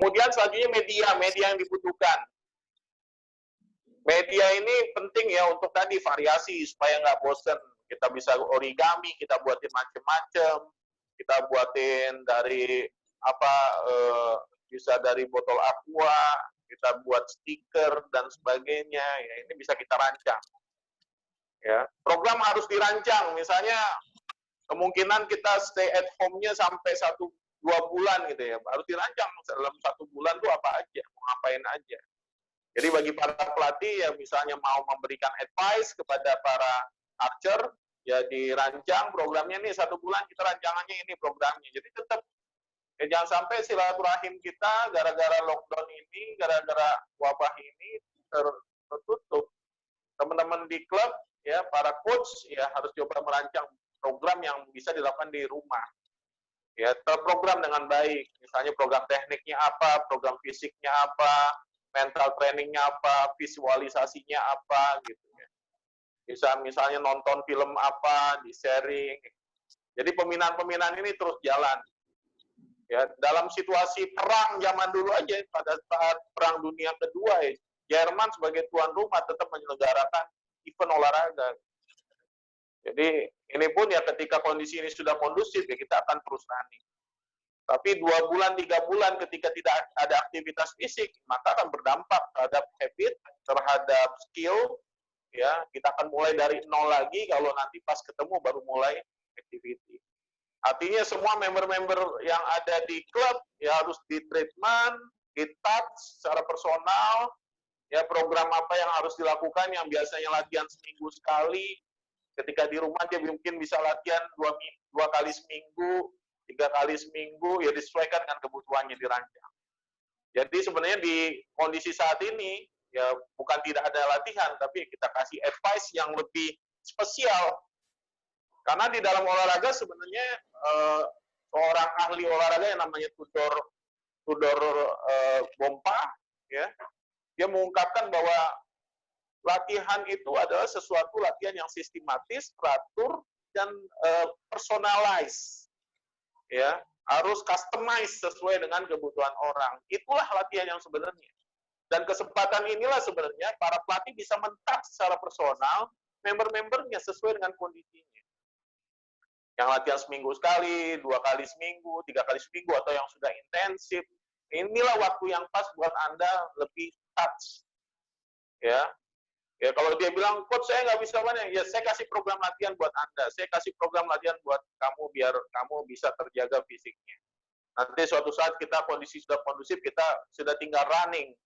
Kemudian selanjutnya media yang dibutuhkan. Media ini penting ya untuk tadi variasi supaya nggak bosen. Kita bisa origami, kita buatin macem-macem, kita buatin dari apa bisa dari botol aqua, kita buat stiker dan sebagainya. Ya, ini bisa kita rancang. Ya, program harus dirancang. Misalnya kemungkinan kita stay at home-nya sampai 1-2 bulan gitu ya. Harus dirancang dalam 1 bulan tuh apa aja, mau ngapain aja. Jadi bagi para pelatih yang misalnya mau memberikan advice kepada para archer, ya dirancang programnya nih 1 bulan kita rancangannya ini programnya. Jadi tetap ya jangan sampai silaturahim kita gara-gara lockdown ini, gara-gara wabah ini tertutup. Teman-teman di klub ya para coach ya harus coba merancang program yang bisa dilakukan di rumah. Ya terprogram dengan baik. Misalnya program tekniknya apa, program fisiknya apa, mental trainingnya apa, visualisasinya apa, gitu ya. Bisa misalnya nonton film apa, di-sharing. Jadi pembinaan-pembinaan ini terus jalan. Ya, dalam situasi perang zaman dulu aja, pada saat Perang Dunia Kedua, ya, Jerman sebagai tuan rumah tetap menyelenggarakan event olahraga. Jadi ini pun ya ketika kondisi ini sudah kondusif, ya kita akan terus running. Tapi 2 bulan, 3 bulan ketika tidak ada aktivitas fisik, maka akan berdampak terhadap habit, terhadap skill, ya kita akan mulai dari nol lagi, kalau nanti pas ketemu baru mulai activity. Artinya semua member-member yang ada di klub, ya harus di-treatment, di-touch secara personal, ya program apa yang harus dilakukan, yang biasanya latihan seminggu sekali, ketika di rumah dia mungkin bisa latihan 2 kali seminggu, 3 kali seminggu, ya disesuaikan dengan kebutuhannya dirancang. Jadi sebenarnya di kondisi saat ini, ya bukan tidak ada latihan, tapi kita kasih advice yang lebih spesial. Karena di dalam olahraga sebenarnya seorang ahli olahraga yang namanya Tudor Bompa, ya, dia mengungkapkan bahwa latihan itu adalah sesuatu latihan yang sistematis, teratur, dan personalized. Ya, harus customize sesuai dengan kebutuhan orang. Itulah latihan yang sebenarnya. Dan kesempatan inilah sebenarnya para pelatih bisa men-touch secara personal member-membernya sesuai dengan kondisinya. Yang latihan seminggu sekali, 2 kali seminggu, 3 kali seminggu, atau yang sudah intensif. Inilah waktu yang pas buat Anda lebih touch. Ya, ya kalau dia bilang, coach saya nggak bisa mana, ya saya kasih program latihan buat Anda, saya kasih program latihan buat kamu biar kamu bisa terjaga fisiknya. Nanti suatu saat kita kondisi sudah kondusif, kita sudah tinggal running.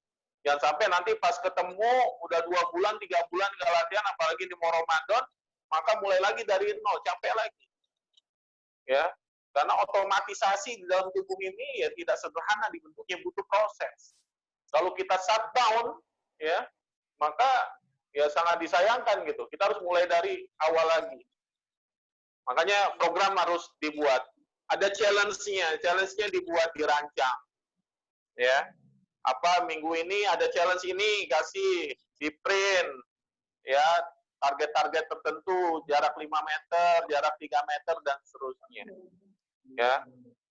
Jangan sampai nanti pas ketemu udah 2 bulan, 3 bulan nggak latihan, apalagi di mau Ramadan, maka mulai lagi dari nol, capek lagi. Ya, karena otomatisasi di dalam tubuh ini ya tidak sederhana dibentuknya, butuh proses. Kalau kita shutdown, ya maka ya sangat disayangkan gitu. Kita harus mulai dari awal lagi. Makanya program harus dibuat. Ada challenge-nya, challenge-nya dibuat, dirancang. Ya. Apa minggu ini ada challenge ini, kasih di print. Ya, target-target tertentu, jarak 5 meter, jarak 3 meter dan seterusnya. Ya.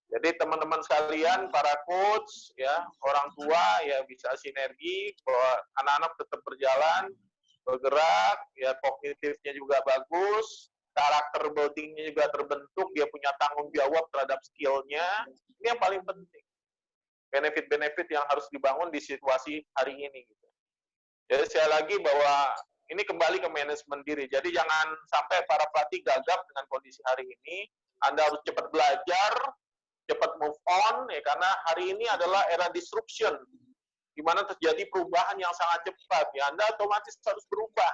Jadi teman-teman sekalian, para coach, ya, orang tua ya bisa sinergi bahwa anak-anak tetap berjalan, bergerak, ya kognitifnya juga bagus, karakter building-nya juga terbentuk, dia punya tanggung jawab terhadap skill-nya. Ini yang paling penting. Benefit-benefit yang harus dibangun di situasi hari ini. Gitu. Jadi sekali lagi bahwa ini kembali ke manajemen diri. Jadi jangan sampai para pelatih gagap dengan kondisi hari ini. Anda harus cepat belajar, cepat move on, ya karena hari ini adalah era disruption, di mana terjadi perubahan yang sangat cepat. Ya, Anda otomatis harus berubah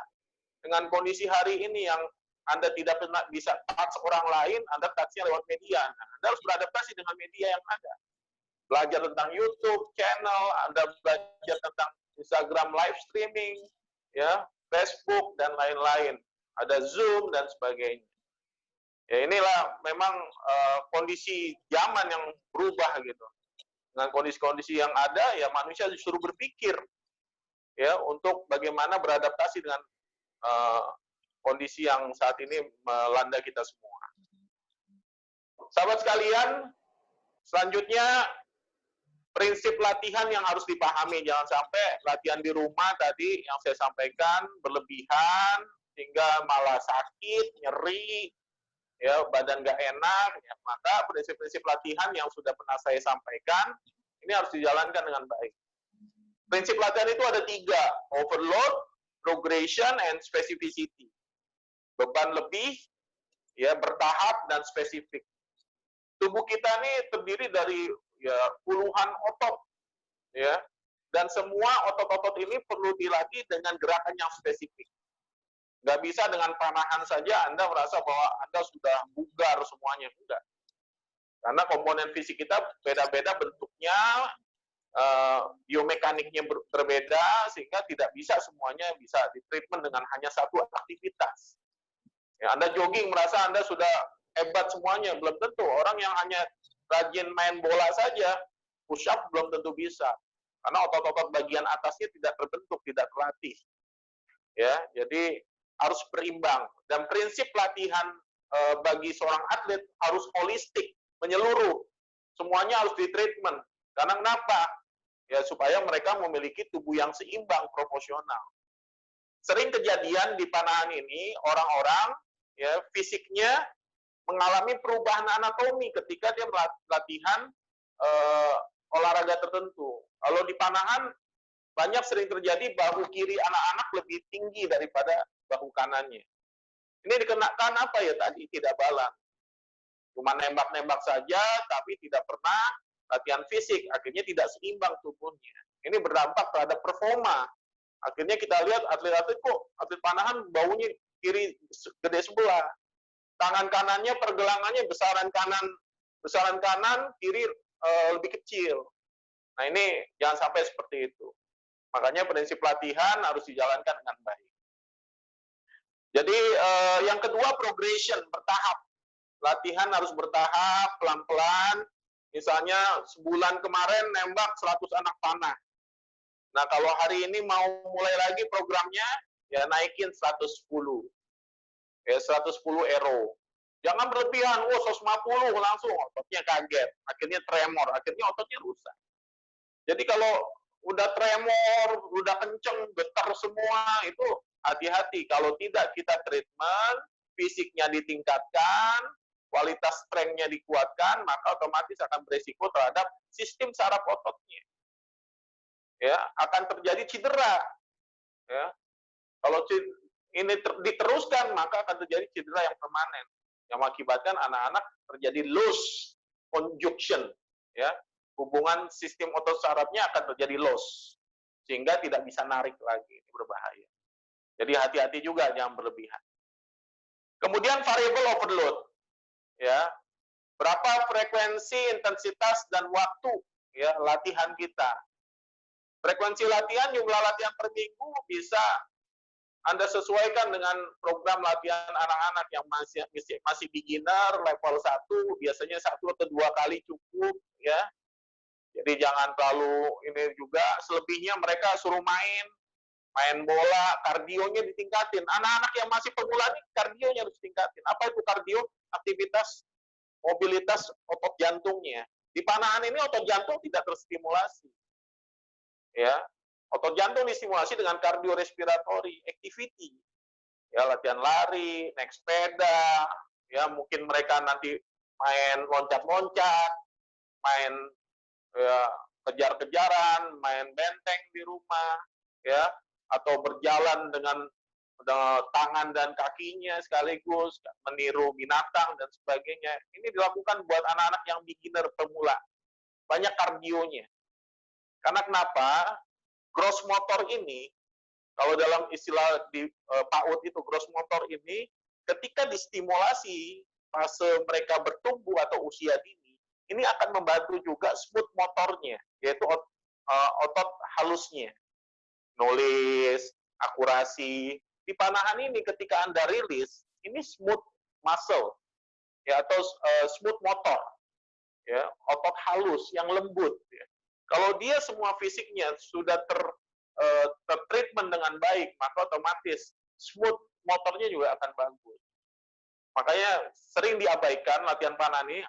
dengan kondisi hari ini yang Anda tidak pernah bisa touch orang lain, Anda touch-nya lewat media. Nah, Anda harus beradaptasi dengan media yang ada. Belajar tentang YouTube, channel, Anda belajar tentang Instagram live streaming, ya, Facebook, dan lain-lain. Ada Zoom, dan sebagainya. Ya inilah memang kondisi zaman yang berubah gitu. Dengan kondisi-kondisi yang ada, ya manusia disuruh berpikir ya untuk bagaimana beradaptasi dengan kondisi yang saat ini melanda kita semua. Sahabat sekalian, selanjutnya prinsip latihan yang harus dipahami, jangan sampai latihan di rumah tadi yang saya sampaikan berlebihan sehingga malah sakit, nyeri, ya badan nggak enak. Ya, maka prinsip-prinsip latihan yang sudah pernah saya sampaikan ini harus dijalankan dengan baik. Prinsip latihan itu ada 3, overload, progression, and specificity. Beban lebih, ya bertahap dan spesifik. Tubuh kita ini terdiri dari ya puluhan otot, ya, dan semua otot-otot ini perlu dilatih dengan gerakan yang spesifik. Nggak bisa dengan panahan saja Anda merasa bahwa Anda sudah bugar semuanya, enggak. Karena komponen fisik kita beda-beda bentuknya, biomekaniknya berbeda, sehingga tidak bisa semuanya bisa ditreatment dengan hanya satu aktivitas. Ya, Anda jogging merasa Anda sudah hebat semuanya, belum tentu. Orang yang hanya rajin main bola saja, push up belum tentu bisa. Karena otot-otot bagian atasnya tidak terbentuk, tidak terlatih. Ya, jadi harus berimbang. Dan prinsip latihan bagi seorang atlet harus holistik, menyeluruh. Semuanya harus ditreatment. Karena kenapa? Ya, supaya mereka memiliki tubuh yang seimbang, proporsional. Sering kejadian di panahan ini, orang-orang ya fisiknya mengalami perubahan anatomi ketika dia latihan olahraga tertentu. Kalau di panahan banyak sering terjadi bahu kiri anak-anak lebih tinggi daripada bahu kanannya. Ini dikenakan apa ya tadi? Tidak balance. Cuma nembak-nembak saja, tapi tidak pernah latihan fisik. Akhirnya tidak seimbang tubuhnya. Ini berdampak terhadap performa. Akhirnya kita lihat atlet-atlet kok, atlet panahan baunya kiri gede sebelah. Tangan kanannya pergelangannya besaran kanan, kiri lebih kecil. Nah ini jangan sampai seperti itu. Makanya prinsip latihan harus dijalankan dengan baik. Jadi yang kedua progression, bertahap. Latihan harus bertahap, pelan-pelan. Misalnya sebulan kemarin nembak 100 anak panah. Nah kalau hari ini mau mulai lagi programnya, ya naikin 110. Ya 110 ero. Jangan berlebihan, 150 langsung, ototnya kaget. Akhirnya tremor, akhirnya ototnya rusak. Jadi kalau udah tremor, udah kenceng, getar semua, itu hati-hati. Kalau tidak kita treatment, fisiknya ditingkatkan, kualitas strength-nya dikuatkan, maka otomatis akan beresiko terhadap sistem saraf ototnya. Ya, akan terjadi cedera. Ya. Kalau ini diteruskan, maka akan terjadi cedera yang permanen, yang mengakibatkan anak-anak terjadi loss conjunction. Ya. Hubungan sistem otot sarafnya akan terjadi loss, sehingga tidak bisa narik lagi. Ini berbahaya. Jadi hati-hati juga, jangan berlebihan. Kemudian variable overload. Ya, berapa frekuensi, intensitas, dan waktu ya latihan kita. Frekuensi latihan, jumlah latihan per minggu bisa Anda sesuaikan dengan program latihan anak-anak yang masih beginner, level 1, biasanya 1 atau 2 kali cukup, ya. Jadi jangan terlalu ini juga, selebihnya mereka suruh main bola, kardionya ditingkatin. Anak-anak yang masih pemula ini kardionya harus ditingkatin. Apa itu kardio? Aktivitas mobilitas otot jantungnya. Di panahan ini otot jantung tidak terstimulasi. Ya, otot jantung distimulasi dengan kardiorespiratory activity. Ya, latihan lari, naik sepeda, ya mungkin mereka nanti main loncat-loncat, main ya, kejar-kejaran, main benteng di rumah, ya, atau berjalan dengan tangan dan kakinya sekaligus, meniru binatang dan sebagainya. Ini dilakukan buat anak-anak yang beginner pemula. Banyak kardionya. Karena kenapa? Gross motor ini, kalau dalam istilah di PAUD itu, gross motor ini, ketika distimulasi fase mereka bertumbuh atau usia dini, ini akan membantu juga smooth motornya, yaitu otot halusnya. Nulis, akurasi. Di panahan ini ketika Anda rilis, ini smooth muscle, ya, atau smooth motor, ya, otot halus yang lembut. Ya. Kalau dia semua fisiknya sudah tertreatment dengan baik, maka otomatis smooth motornya juga akan bagus. Makanya sering diabaikan latihan panahan ini,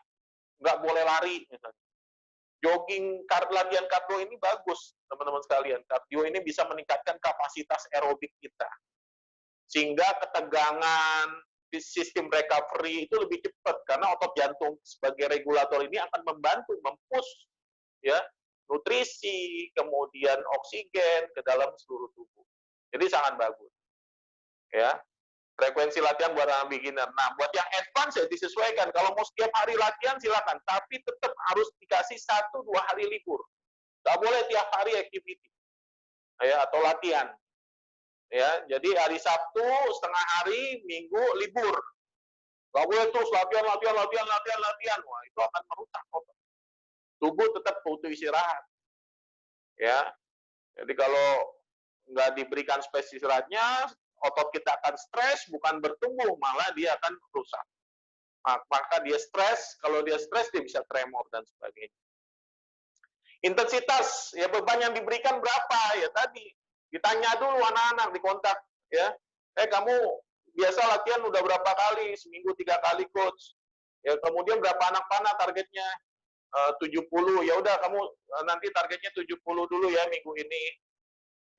nggak boleh lari, misalnya. jogging, latihan kardio ini bagus, teman-teman sekalian. Kardio ini bisa meningkatkan kapasitas aerobik kita. Sehingga ketegangan, sistem recovery itu lebih cepat karena otot jantung sebagai regulator ini akan membantu mempush ya nutrisi, kemudian oksigen ke dalam seluruh tubuh. Jadi sangat bagus. Ya. Frekuensi latihan buat anak beginner. Nah, buat yang advance ya disesuaikan. Kalau mau setiap hari latihan silakan, tapi tetap harus dikasih 1-2 hari libur. Nggak boleh tiap hari activity. Ya, atau latihan. Ya, jadi hari Sabtu setengah hari, Minggu libur. Nggak boleh terus latihan. Wah, itu akan merusak otot. Tubuh tetap butuh istirahat. Ya, jadi kalau nggak diberikan space istirahatnya, otot kita akan stres, bukan bertumbuh, malah dia akan rusak. Maka dia stres, kalau dia stres dia bisa tremor dan sebagainya. Intensitas, ya beban yang diberikan berapa? Ya tadi, ditanya dulu anak-anak di kontak, ya. Kamu biasa latihan udah berapa kali? Seminggu 3 kali, coach. Ya, kemudian berapa anak panah targetnya? 70. Ya udah kamu nanti targetnya 70 dulu ya minggu ini.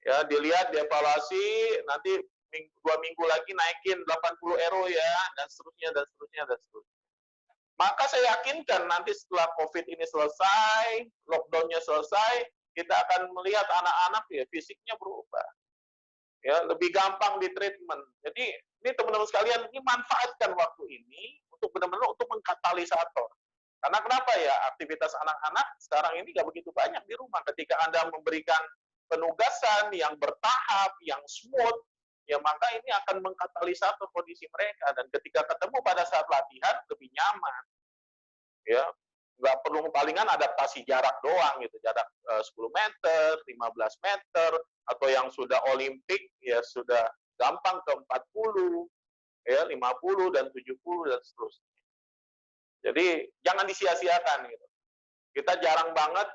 Ya, dilihat, dievaluasi, nanti 2 minggu lagi naikin 80 euro ya, dan seterusnya. Maka saya yakinkan nanti setelah COVID ini selesai, lockdown-nya selesai, kita akan melihat anak-anak ya fisiknya berubah. Ya, lebih gampang di treatment. Jadi, ini teman-teman sekalian, ini manfaatkan waktu ini untuk benar-benar untuk mengkatalisator. Karena kenapa ya, aktivitas anak-anak sekarang ini nggak begitu banyak di rumah. Ketika Anda memberikan penugasan yang bertahap, yang smooth, ya maka ini akan mengkatalisator kondisi mereka. Dan ketika ketemu pada saat latihan, lebih nyaman. Ya, nggak perlu palingan adaptasi jarak doang gitu, jarak 10 meter, 15 meter, atau yang sudah olimpik, ya sudah gampang ke 40, ya 50 dan 70 dan seterusnya. Jadi jangan disia-siakan gitu. Kita jarang banget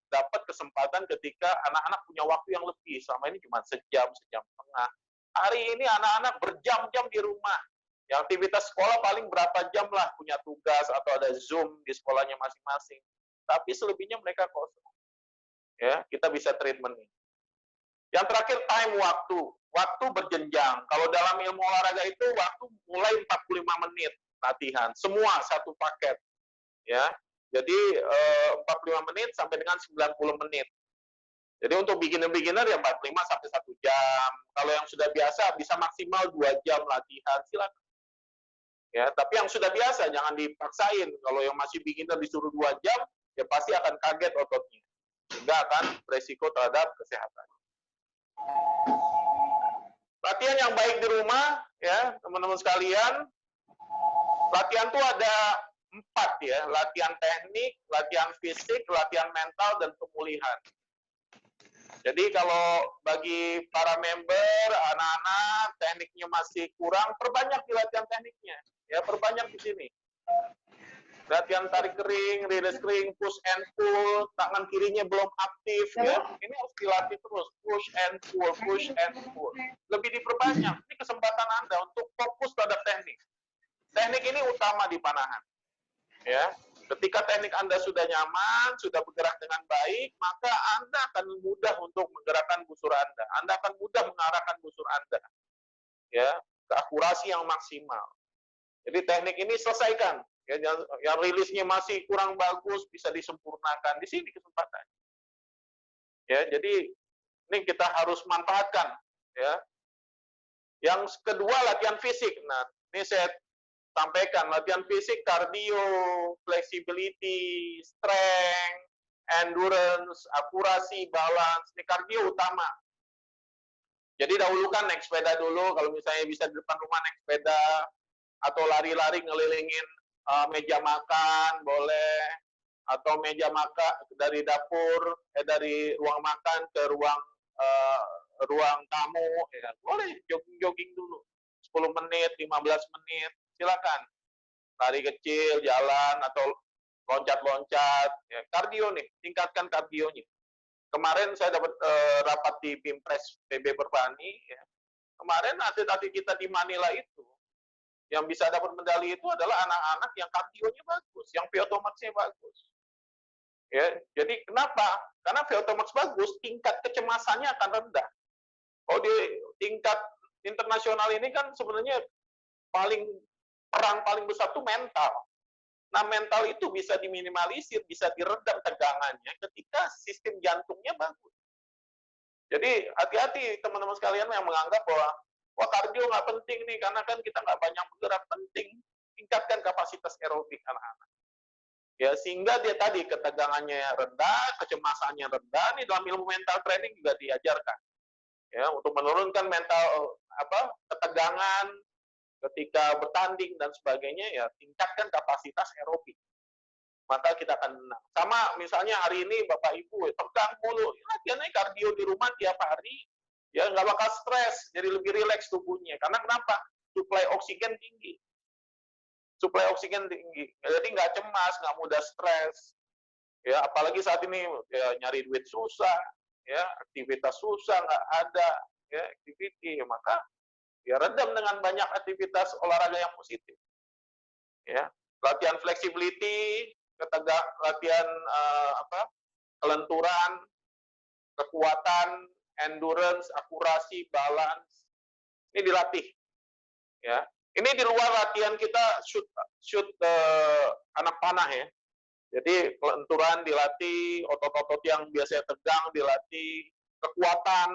dapat kesempatan ketika anak-anak punya waktu yang lebih. Selama ini cuma sejam setengah. Hari ini anak-anak berjam-jam di rumah. Ya, aktivitas sekolah paling berapa jam lah, punya tugas atau ada Zoom di sekolahnya masing-masing. Tapi selebihnya mereka kosong. Ya, kita bisa treatment ini. Yang terakhir time waktu. Waktu berjenjang. Kalau dalam ilmu olahraga itu waktu mulai 45 menit latihan. Semua satu paket. Ya. Jadi 45 menit sampai dengan 90 menit. Jadi untuk beginner-beginner ya 45 sampai 1 jam. Kalau yang sudah biasa bisa maksimal 2 jam latihan, silakan. Ya, tapi yang sudah biasa jangan dipaksain. Kalau yang masih beginner disuruh 2 jam, ya pasti akan kaget ototnya. Sehingga akan beresiko terhadap kesehatan. Latihan yang baik di rumah, ya teman-teman sekalian. Latihan tuh ada 4 ya, latihan teknik, latihan fisik, latihan mental, dan pemulihan. Jadi kalau bagi para member, anak-anak, tekniknya masih kurang, perbanyak di latihan tekniknya. Ya, perbanyak di sini. Latihan tarik kering, release kering, push and pull, tangan kirinya belum aktif, ya. Ini harus dilatih terus, push and pull, push and pull. Lebih diperbanyak. Ini kesempatan Anda untuk fokus terhadap teknik. Teknik ini utama di panahan. Ya, ketika teknik Anda sudah nyaman, sudah bergerak dengan baik, maka Anda akan mudah untuk menggerakkan busur Anda. Anda akan mudah mengarahkan busur Anda. Ya, ke akurasi yang maksimal. Jadi teknik ini selesaikan. Ya, yang rilisnya masih kurang bagus bisa disempurnakan. Di sini kesempatan. Ya, jadi ini kita harus manfaatkan. Ya. Yang kedua latihan fisik. Nah, ini saya sampaikan latihan fisik, kardio, flexibility, strength, endurance, akurasi, balance. Ini kardio utama. Jadi dahulukan naik sepeda dulu. Kalau misalnya bisa di depan rumah naik sepeda atau lari-lari ngelilingin meja makan boleh, atau meja makan dari dapur dari ruang makan ke ruang tamu ya boleh, jogging dulu 10 menit 15 menit silakan, lari kecil, jalan atau loncat-loncat ya. Kardio nih, tingkatkan kardionya. Kemarin saya dapat rapat di Pimpres PB Perpani ya. Kemarin atlet-atlet kita di Manila itu yang bisa dapat medali itu adalah anak-anak yang kardionya bagus, yang VO2 max-nya bagus. Ya, jadi kenapa? Karena VO2 max bagus, tingkat kecemasannya akan rendah. Oh, di tingkat internasional ini kan sebenarnya paling perang paling besar itu mental. Nah, mental itu bisa diminimalisir, bisa diredam tegangannya ketika sistem jantungnya bagus. Jadi hati-hati teman-teman sekalian yang menganggap bahwa wah kardio nggak penting nih karena kan kita nggak banyak bergerak. Penting, tingkatkan kapasitas aerobik anak-anak. Ya, sehingga dia tadi ketegangannya rendah, kecemasannya rendah. Ini dalam ilmu mental training juga diajarkan. Ya, untuk menurunkan mental ketegangan ketika bertanding dan sebagainya, ya tingkatkan kapasitas aerobik. Maka kita akan menang. Sama misalnya hari ini Bapak Ibu tegang mulu, latihannya kardio di rumah tiap hari, ya nggak bakal stres, jadi lebih rileks tubuhnya. Karena kenapa? Suplai oksigen tinggi. Suplai oksigen tinggi, jadi nggak cemas, nggak mudah stres. Ya, apalagi saat ini ya, nyari duit susah, ya aktivitas susah, nggak ada, ya activity, maka ya redam dengan banyak aktivitas olahraga yang positif. Ya, latihan flexibility, latihan kelenturan, kekuatan, endurance, akurasi, balance, ini dilatih. Ya, ini di luar latihan kita shoot anak panah ya. Jadi kelenturan dilatih, otot-otot yang biasanya tegang dilatih, kekuatan.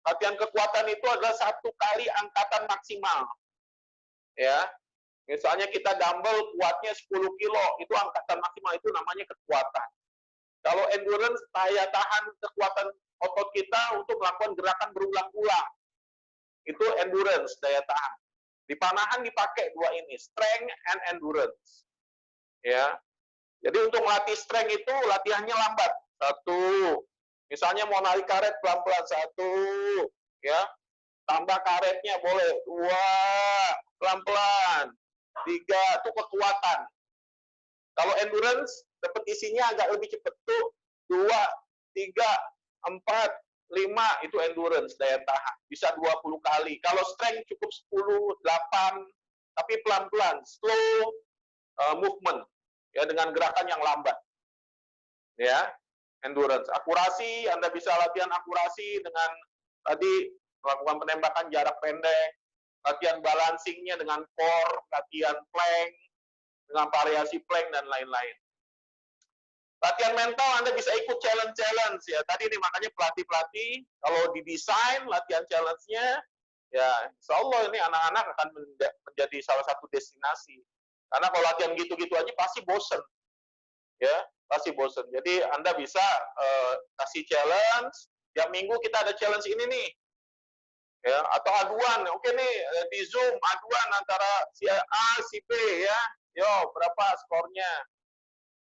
Latihan kekuatan itu adalah 1 kali angkatan maksimal. Ya, misalnya kita dumbbell kuatnya 10 kilo, itu angkatan maksimal, itu namanya kekuatan. Kalau endurance, daya tahan kekuatan otot kita untuk melakukan gerakan berulang-ulang. Itu endurance, daya tahan. Di panahan dipakai 2 ini, strength and endurance. Ya. Jadi untuk melatih strength itu latihannya lambat. 1. Misalnya mau narik karet pelan-pelan 1, ya. Tambah karetnya boleh 2, pelan-pelan. 3, itu kekuatan. Kalau endurance dapat isinya agak lebih cepat tuh 2, 3, 4, 5 itu endurance, daya tahan. Bisa 20 kali. Kalau strength cukup 10, 8, tapi pelan-pelan, slow movement. Ya, dengan gerakan yang lambat. Ya, endurance. Akurasi, Anda bisa latihan akurasi dengan tadi melakukan penembakan jarak pendek, latihan balancingnya dengan core, latihan plank, dengan variasi plank dan lain-lain. Latihan mental Anda bisa ikut challenge-challenge ya. Tadi nih makanya pelatih-pelatih kalau didesain latihan challenge-nya, ya insya Allah ini anak-anak akan menjadi salah satu destinasi. Karena kalau latihan gitu-gitu aja pasti bosen. Ya, pasti bosen. Jadi Anda bisa kasih challenge, tiap minggu kita ada challenge ini nih. Ya, atau aduan. Oke nih, di Zoom aduan antara si A, si B ya. Yo, berapa skornya?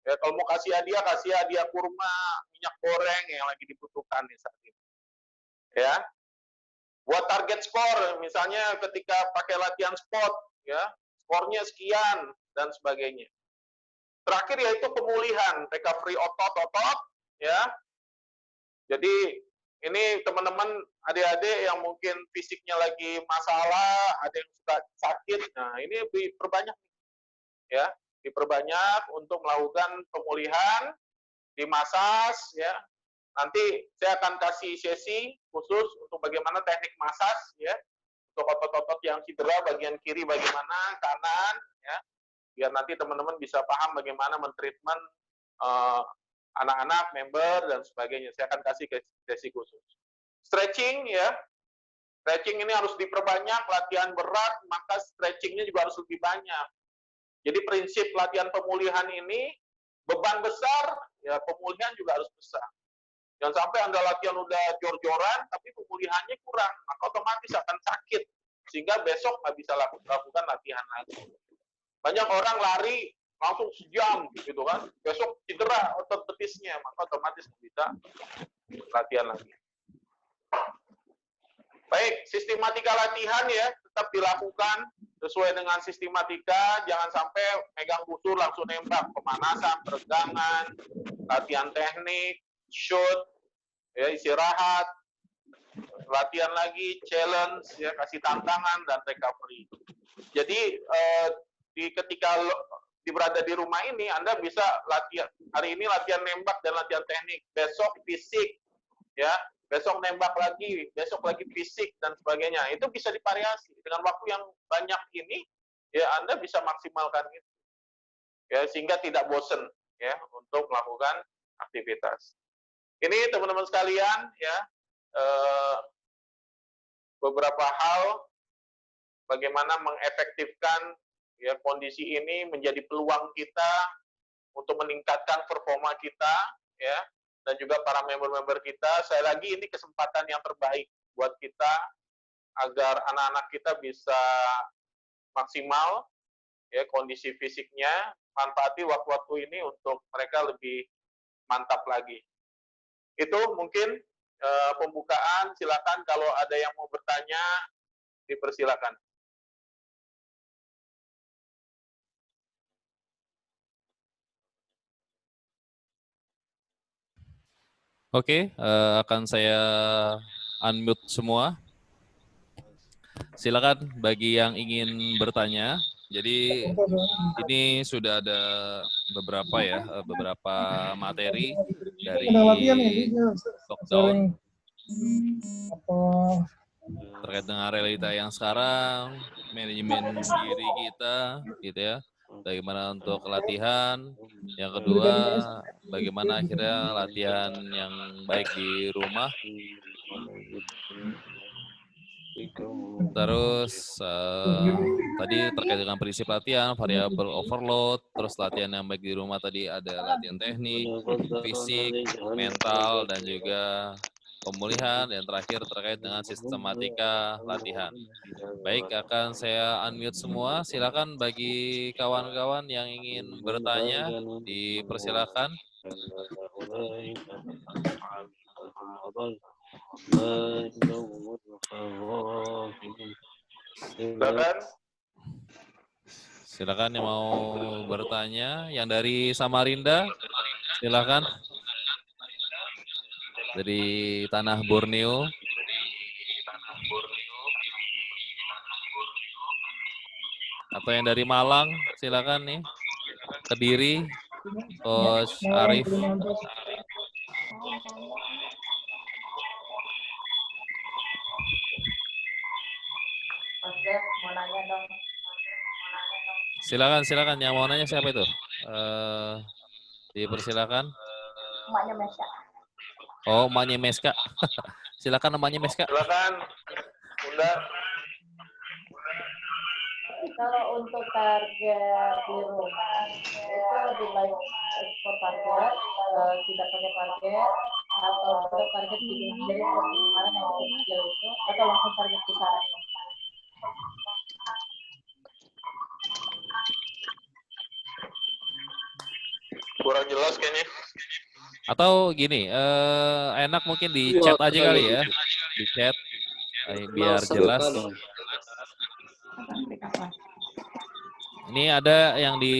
Ya, kalau mau kasih hadiah kurma, minyak goreng yang lagi dibutuhkan nih saat ini. Ya. Buat target skor, misalnya ketika pakai latihan spot, ya, skornya sekian dan sebagainya. Terakhir yaitu pemulihan, recovery otot-otot, ya. Jadi ini teman-teman adik-adik yang mungkin fisiknya lagi masalah, ada yang suka sakit, nah ini diperbanyak, ya, diperbanyak untuk melakukan pemulihan, dimasas, ya. Nanti saya akan kasih sesi khusus untuk bagaimana teknik masas, ya, untuk otot-otot yang cedera bagian kiri bagaimana, kanan, ya, biar nanti teman-teman bisa paham bagaimana mentreatment anak-anak, member, dan sebagainya. Saya akan kasih sesi khusus. Stretching, ya. Stretching ini harus diperbanyak, latihan berat, maka stretchingnya juga harus lebih banyak. Jadi prinsip latihan pemulihan ini, beban besar, ya pemulihan juga harus besar. Jangan sampai Anda latihan udah jor-joran, tapi pemulihannya kurang, maka otomatis akan sakit. Sehingga besok nggak bisa lakukan latihan lagi. Banyak orang lari langsung sejam gitu kan, besok cedera otot betisnya, maka otomatis bisa latihan lagi. Baik, sistematika latihan ya tetap dilakukan sesuai dengan sistematika, jangan sampai megang busur langsung nembak, pemanasan, peregangan, latihan teknik, shoot, ya istirahat, latihan lagi, challenge, ya kasih tantangan dan recovery. Jadi ketika berada di rumah ini, Anda bisa latihan, hari ini latihan nembak dan latihan teknik, besok fisik, ya, besok nembak lagi, besok lagi fisik, dan sebagainya. Itu bisa divariasi. Dengan waktu yang banyak ini, ya Anda bisa maksimalkan itu. Ya, sehingga tidak bosen ya untuk melakukan aktivitas. Ini teman-teman sekalian ya, beberapa hal bagaimana mengefektifkan ya kondisi ini menjadi peluang kita untuk meningkatkan performa kita ya, dan juga para member-member kita. Saya lagi ini kesempatan yang terbaik buat kita agar anak-anak kita bisa maksimal ya kondisi fisiknya, manfaati waktu-waktu ini untuk mereka lebih mantap lagi. Itu mungkin pembukaan, silakan kalau ada yang mau bertanya, dipersilakan. Oke, akan saya unmute semua. Silakan bagi yang ingin bertanya. Jadi ini sudah ada beberapa ya, beberapa materi dari lockdown terkait dengan realita yang sekarang, manajemen diri kita, gitu ya. Bagaimana untuk latihan, yang kedua bagaimana akhirnya latihan yang baik di rumah, terus tadi terkait dengan prinsip latihan, variabel overload, terus latihan yang baik di rumah tadi ada latihan teknik, fisik, mental, dan juga pemulihan, dan terakhir terkait dengan sistematika latihan. Baik, akan saya unmute semua. Silakan bagi kawan-kawan yang ingin bertanya, dipersilakan. Silakan yang mau bertanya. Yang dari Samarinda, silakan. Dari tanah Borneo. Atau yang dari Malang, silakan nih. Kediri, Coach Arif. Silakan yang mau nanya siapa itu? Dipersilakan. Emaknya Meska. Oh, emaknya Meska. Silakan namanya Meska. Silakan, Bunda. Kalau untuk target di rumah itu lebih baik ekspor target, tidak pakai target, atau untuk target di rumah. Jadi seperti kemarin yang waktu kecil itu, atau langsung target kisaran. Kurang jelas kayaknya. Atau gini, enak mungkin di chat aja kali ya, di chat biar jelas. Ini ada yang di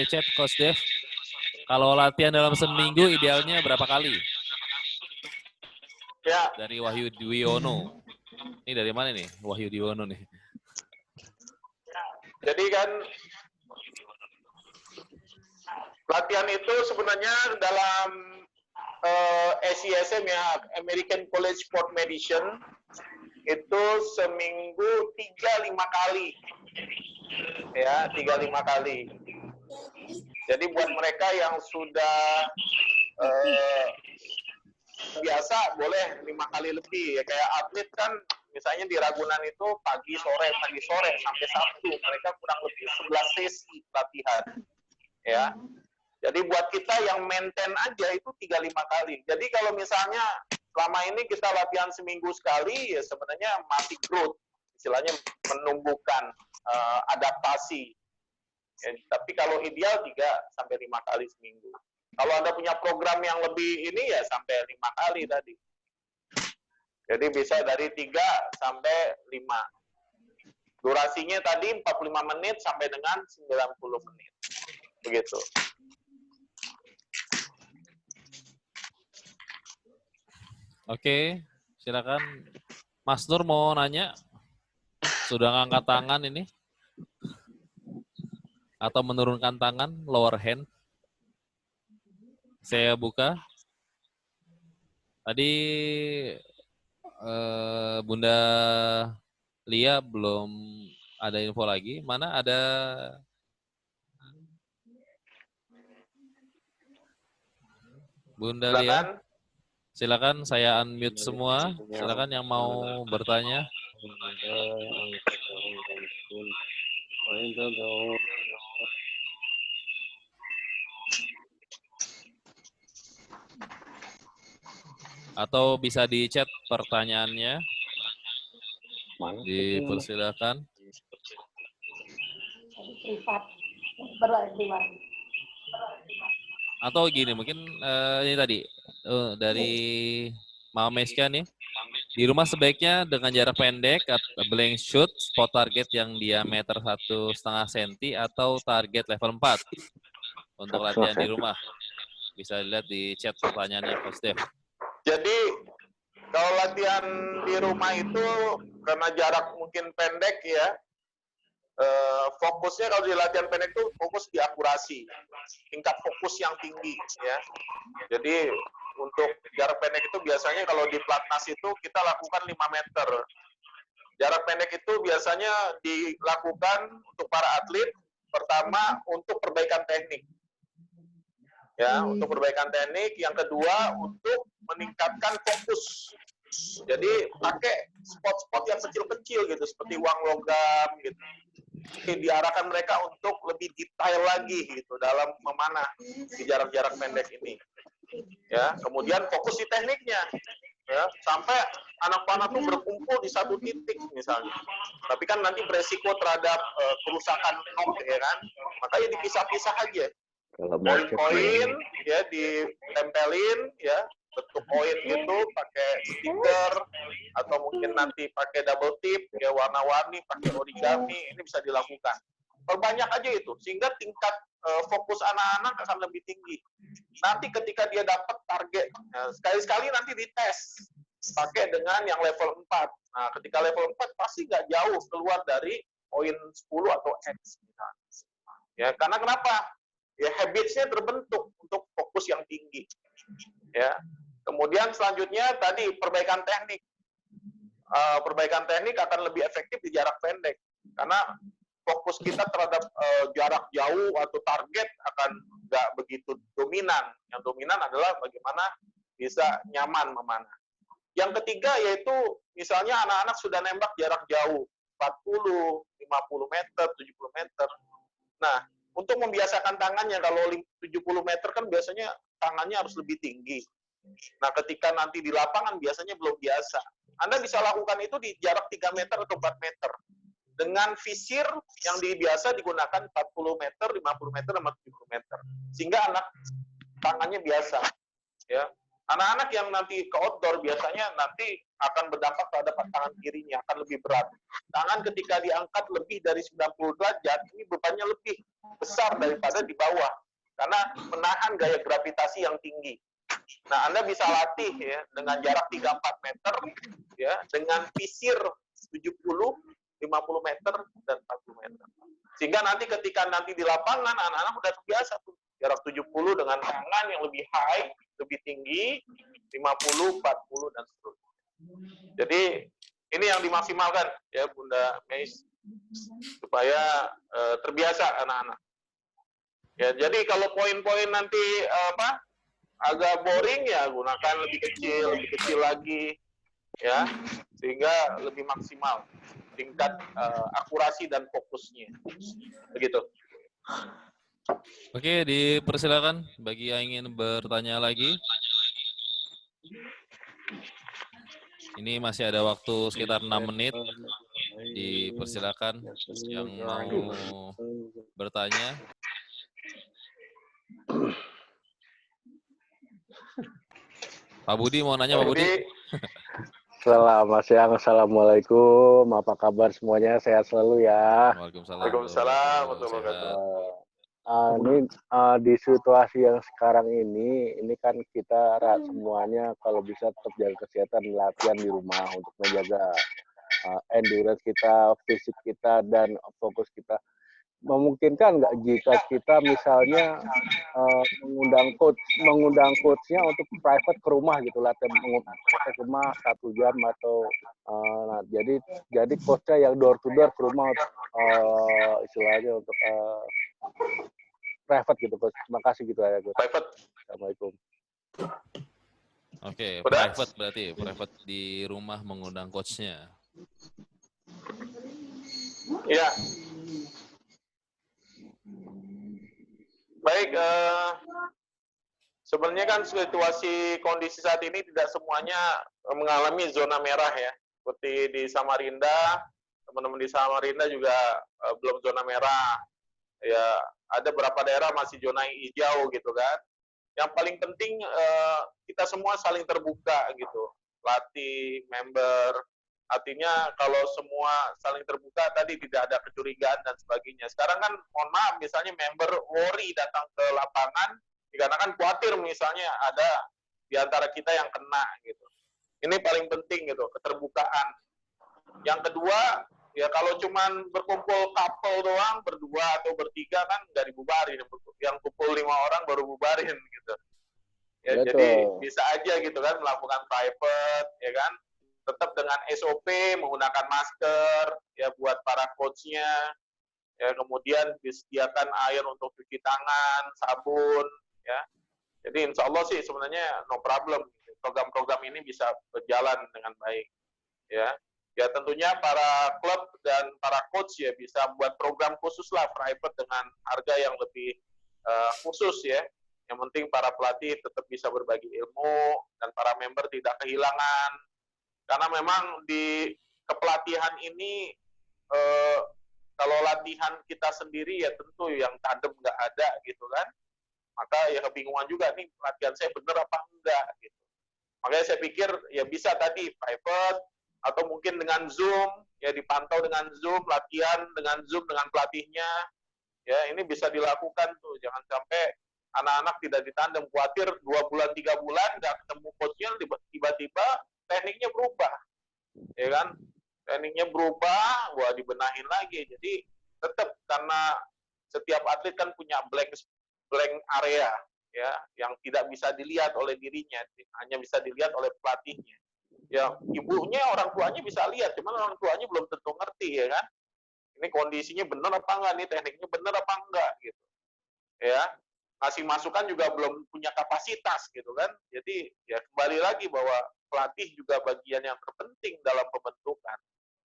chat Coach Dev. Kalau latihan dalam seminggu idealnya berapa kali? Ya. Dari Wahyu Dwiono. Ini dari mana nih Wahyu Dwiono nih? Jadi kan latihan itu sebenarnya dalam ACSM ya, American College Sport Medicine, itu seminggu 3-5 kali. Ya, 3-5 kali. Jadi buat mereka yang sudah biasa boleh 5 kali lebih ya, kayak atlet kan misalnya di Ragunan itu pagi sore sampai Sabtu mereka kurang lebih 11 sesi latihan ya. Jadi buat kita yang maintain aja itu 3-5 kali. Jadi kalau misalnya selama ini kita latihan seminggu sekali ya sebenarnya masih growth, istilahnya menumbuhkan adaptasi. Ya, tapi kalau ideal 3-5 kali seminggu. Kalau Anda punya program yang lebih ini ya sampai 5 kali tadi. Jadi bisa dari 3 sampai 5. Durasinya tadi 45 menit sampai dengan 90 menit. Begitu. Oke, silakan. Mas Nur mau nanya? Sudah ngangkat tangan ini. atau menurunkan tangan, lower hand. Saya buka. Tadi Bunda Lia belum ada info lagi. Mana ada Bunda Lia? Silakan saya unmute semua. Silakan yang mau bertanya. Atau bisa di chat pertanyaannya. Dipersilakan. Privat. Privat. Atau gini, mungkin ini tadi dari Mama Meska nih. Di rumah sebaiknya dengan jarak pendek, blank shoot, spot target yang diameter 1,5 cm atau target level 4 untuk latihan di rumah. Bisa dilihat di chat pertanyaannya Coach Dev. Jadi kalau latihan di rumah itu karena jarak mungkin pendek ya, fokusnya kalau di latihan pendek itu fokus di akurasi, tingkat fokus yang tinggi ya. Jadi untuk jarak pendek itu biasanya kalau di pelatnas itu kita lakukan 5 meter. Jarak pendek itu biasanya dilakukan untuk para atlet, pertama untuk perbaikan teknik. Ya, untuk perbaikan teknik, yang kedua untuk meningkatkan fokus. Jadi pakai spot-spot yang kecil-kecil gitu, seperti uang logam gitu. Jadi diarahkan mereka untuk lebih detail lagi gitu dalam memanah di jarak-jarak pendek ini. Ya, kemudian fokus di tekniknya. Ya, sampai anak panah tuh berkumpul di satu titik misalnya. Tapi kan nanti beresiko terhadap kerusakan nok ya kan. Makanya dipisah-pisah aja. Poin-poin ya ditempelin ya, bentuk poin gitu pakai stiker atau mungkin nanti pakai double tip ya, warna-warni pakai origami, ini bisa dilakukan. Perbanyak aja itu sehingga tingkat fokus anak-anak akan lebih tinggi. Nanti ketika dia dapat target, ya, sekali-sekali nanti dites pakai dengan yang level 4. Nah, ketika level 4 pasti nggak jauh keluar dari poin 10 atau X. Ya, karena kenapa? Ya, habits-nya terbentuk untuk fokus yang tinggi. Ya. Kemudian selanjutnya tadi perbaikan teknik. Perbaikan teknik akan lebih efektif di jarak pendek. Karena fokus kita terhadap jarak jauh atau target akan nggak begitu dominan. Yang dominan adalah bagaimana bisa nyaman memanah. Yang ketiga yaitu misalnya anak-anak sudah nembak jarak jauh, 40, 50 meter, 70 meter. Nah, untuk membiasakan tangannya, kalau 70 meter kan biasanya tangannya harus lebih tinggi. Nah, ketika nanti di lapangan biasanya belum biasa. Anda bisa lakukan itu di jarak 3 meter atau 4 meter. Dengan visir yang biasa digunakan 40 meter, 50 meter, sama 70 meter. Sehingga anak tangannya biasa. Ya. Anak-anak yang nanti ke outdoor biasanya nanti akan berdampak terhadap tangan kirinya, akan lebih berat. Tangan ketika diangkat lebih dari 90 derajat, ini bebannya lebih besar daripada di bawah. Karena menahan gaya gravitasi yang tinggi. Nah, Anda bisa latih ya dengan jarak 3-4 meter, ya dengan visir 70, 50 meter, dan 40 meter. Sehingga nanti ketika nanti di lapangan, anak-anak udah terbiasa tuh. Jarak 70 dengan tangan yang lebih high, lebih tinggi, 50, 40, dan seterusnya. Jadi, ini yang dimaksimalkan ya Bunda Meis, supaya terbiasa anak-anak. Ya, jadi kalau poin-poin nanti agak boring ya gunakan lebih kecil lagi ya, sehingga lebih maksimal tingkat akurasi dan fokusnya. Begitu. Oke, dipersilakan bagi yang ingin bertanya lagi. Ini masih ada waktu sekitar 6 menit. Dipersilakan yang mau bertanya. Pak Budi mau nanya, Pak Budi? Selamat siang, Assalamualaikum. Apa kabar semuanya? Sehat selalu ya. Waalaikumsalam. Ini di situasi yang sekarang ini kan kita semuanya kalau bisa tetap jaga kesehatan, latihan di rumah untuk menjaga endurance kita, fisik kita, dan fokus kita. memungkinkan nggak jika kita misalnya mengundang coachnya untuk private ke rumah gitu, latihan ke rumah 1 jam atau nah, jadi coachnya yang door to door ke rumah istilahnya untuk private gitu, coach. Terima kasih gitu ya, coach. Private. Assalamualaikum. Oke, Udah? private berarti private di rumah mengundang coachnya. Ya. Baik, sebenarnya kan situasi kondisi saat ini tidak semuanya mengalami zona merah ya. Seperti di Samarinda, teman-teman di Samarinda juga belum zona merah. Ya, ada beberapa daerah masih zona hijau gitu kan. Yang paling penting kita semua saling terbuka gitu. Latih, member, artinya kalau semua saling terbuka tadi tidak ada kecurigaan dan sebagainya. Sekarang kan mohon maaf misalnya member worry datang ke lapangan dikarenakan khawatir misalnya ada di antara kita yang kena gitu. Ini paling penting gitu, keterbukaan. Yang kedua, ya kalau cuman berkumpul couple doang, berdua atau bertiga kan nggak dibubarin. Yang kumpul 5 orang baru bubarin gitu. Ya, Betul. jadi bisa aja gitu kan melakukan private, ya kan, tetap dengan SOP menggunakan masker, ya buat para coachnya, ya kemudian disediakan air untuk cuci tangan, sabun, ya. Jadi insya Allah sih sebenarnya no problem, program-program ini bisa berjalan dengan baik, ya. Ya tentunya para klub dan para coach ya bisa buat program khusus lah private dengan harga yang lebih khusus ya. Yang penting para pelatih tetap bisa berbagi ilmu dan para member tidak kehilangan. Karena memang di kepelatihan ini kalau latihan kita sendiri ya tentu yang tandem nggak ada gitu kan. Maka ya kebingungan juga nih latihan saya bener apa enggak gitu. Makanya saya pikir ya bisa tadi private atau mungkin dengan Zoom ya dipantau dengan Zoom latihan dengan Zoom dengan pelatihnya. Ya ini bisa dilakukan tuh, jangan sampai anak-anak tidak ditandem, khawatir 2 bulan 3 bulan nggak ketemu coachnya tiba-tiba tekniknya berubah, ya kan? Tekniknya berubah, wah dibenahin lagi. Jadi tetap karena setiap atlet kan punya blank area ya yang tidak bisa dilihat oleh dirinya, hanya bisa dilihat oleh pelatihnya. Ya ibunya, orang tuanya bisa lihat, cuman orang tuanya belum tentu ngerti ya kan? Ini kondisinya benar apa enggak, nih tekniknya benar apa enggak gitu. Ya, ngasih masukan juga belum punya kapasitas gitu kan. Jadi ya kembali lagi bahwa pelatih juga bagian yang terpenting dalam pembentukan.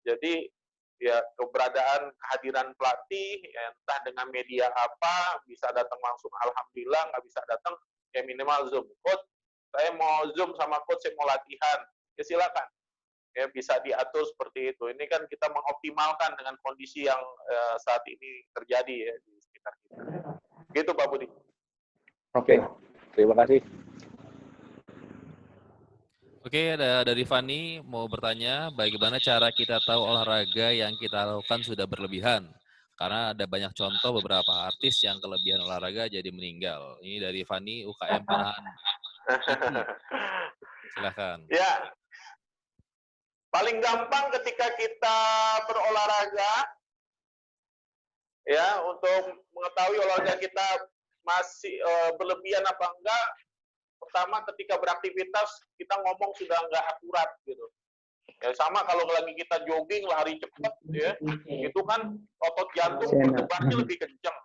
Jadi ya keberadaan kehadiran pelatih ya, entah dengan media apa, bisa datang langsung alhamdulillah, nggak bisa datang ya minimal Zoom. Coach, saya mau Zoom sama coach, saya mau latihan. Ya silakan. Ya bisa diatur seperti itu. Ini kan kita mengoptimalkan dengan kondisi yang saat ini terjadi ya di sekitar kita. Gitu Pak Budi. Oke, terima kasih. Oke, dari Fani mau bertanya, bagaimana cara kita tahu olahraga yang kita lakukan sudah berlebihan? Karena ada banyak contoh beberapa artis yang kelebihan olahraga jadi meninggal. Ini dari Fani, UKM Panahan. Silakan. Ya, paling gampang ketika kita berolahraga, ya untuk mengetahui olahraga kita masih berlebihan apa enggak. Pertama ketika beraktivitas kita ngomong sudah enggak akurat gitu. Ya sama kalau lagi kita jogging lari cepat ya, itu kan otot jantung berdebarnya lebih kencang,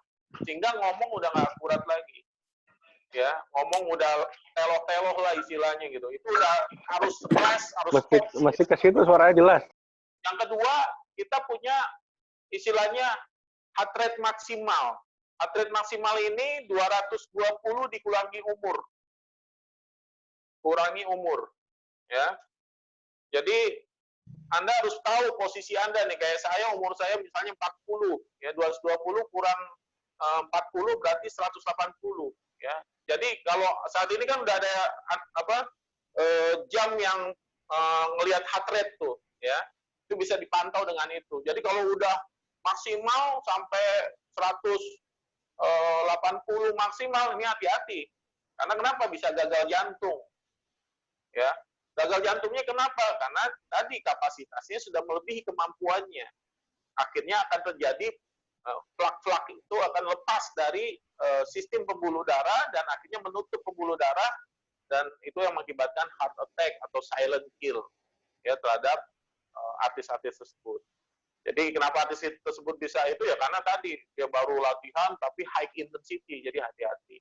sehingga ngomong udah enggak akurat lagi. Ya, ngomong udah teloh-teloh lah istilahnya gitu. Itu udah harus stres, harus stop. Masih ke situ suaranya jelas. Yang kedua, kita punya istilahnya heart rate maksimal. Heart rate maksimal ini 220 dikurangi umur. Kurangi umur. Ya. Jadi Anda harus tahu posisi Anda nih. Kayak saya, umur saya misalnya 40. Ya, 220 kurang 40 berarti 180. Ya. Jadi kalau saat ini kan udah ada jam yang ngelihat heart rate tuh. Ya. Itu bisa dipantau dengan itu. Jadi kalau udah maksimal sampai 180 maksimal, ini hati-hati. Karena kenapa? Bisa gagal jantung. Ya, gagal jantungnya kenapa? Karena tadi kapasitasnya sudah melebihi kemampuannya. Akhirnya akan terjadi flak-flak itu akan lepas dari sistem pembuluh darah dan akhirnya menutup pembuluh darah, dan itu yang mengakibatkan heart attack atau silent kill ya terhadap artis-artis tersebut. Jadi kenapa artis tersebut bisa itu ya karena tadi dia baru latihan tapi high intensity, jadi hati-hati.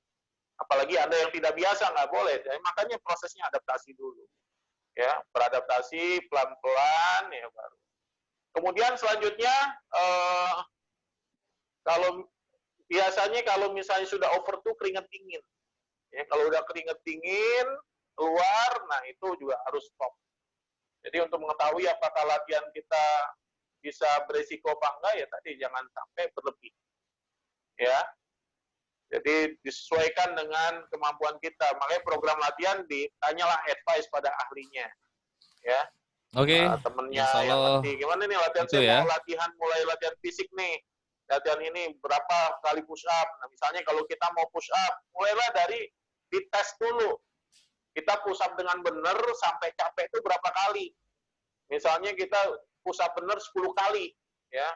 Apalagi ada yang tidak biasa, nggak boleh. Jadi, makanya prosesnya adaptasi dulu. Ya, beradaptasi pelan-pelan ya baru. Kemudian selanjutnya kalau biasanya kalau misalnya sudah over tuh keringat dingin. Ya, kalau udah keringat dingin keluar, nah itu juga harus stop. Jadi untuk mengetahui apakah latihan kita bisa beresiko apa enggak ya tadi jangan sampai berlebih. Ya. Jadi disesuaikan dengan kemampuan kita. Makanya program latihan ditanyalah advice pada ahlinya. Ya. Oke. Temennya Insya yang Allah ngerti. Gimana nih latihan itu saya ya. mau latihan mulai latihan fisik nih. Latihan ini berapa kali push up. Nah, misalnya kalau kita mau push up, mulailah dari dites dulu. Kita push up dengan benar sampai capek itu berapa kali. Misalnya kita push up benar 10 kali, ya.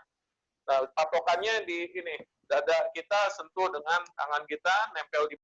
Nah, patokannya di ini, dada kita sentuh dengan tangan kita, nempel di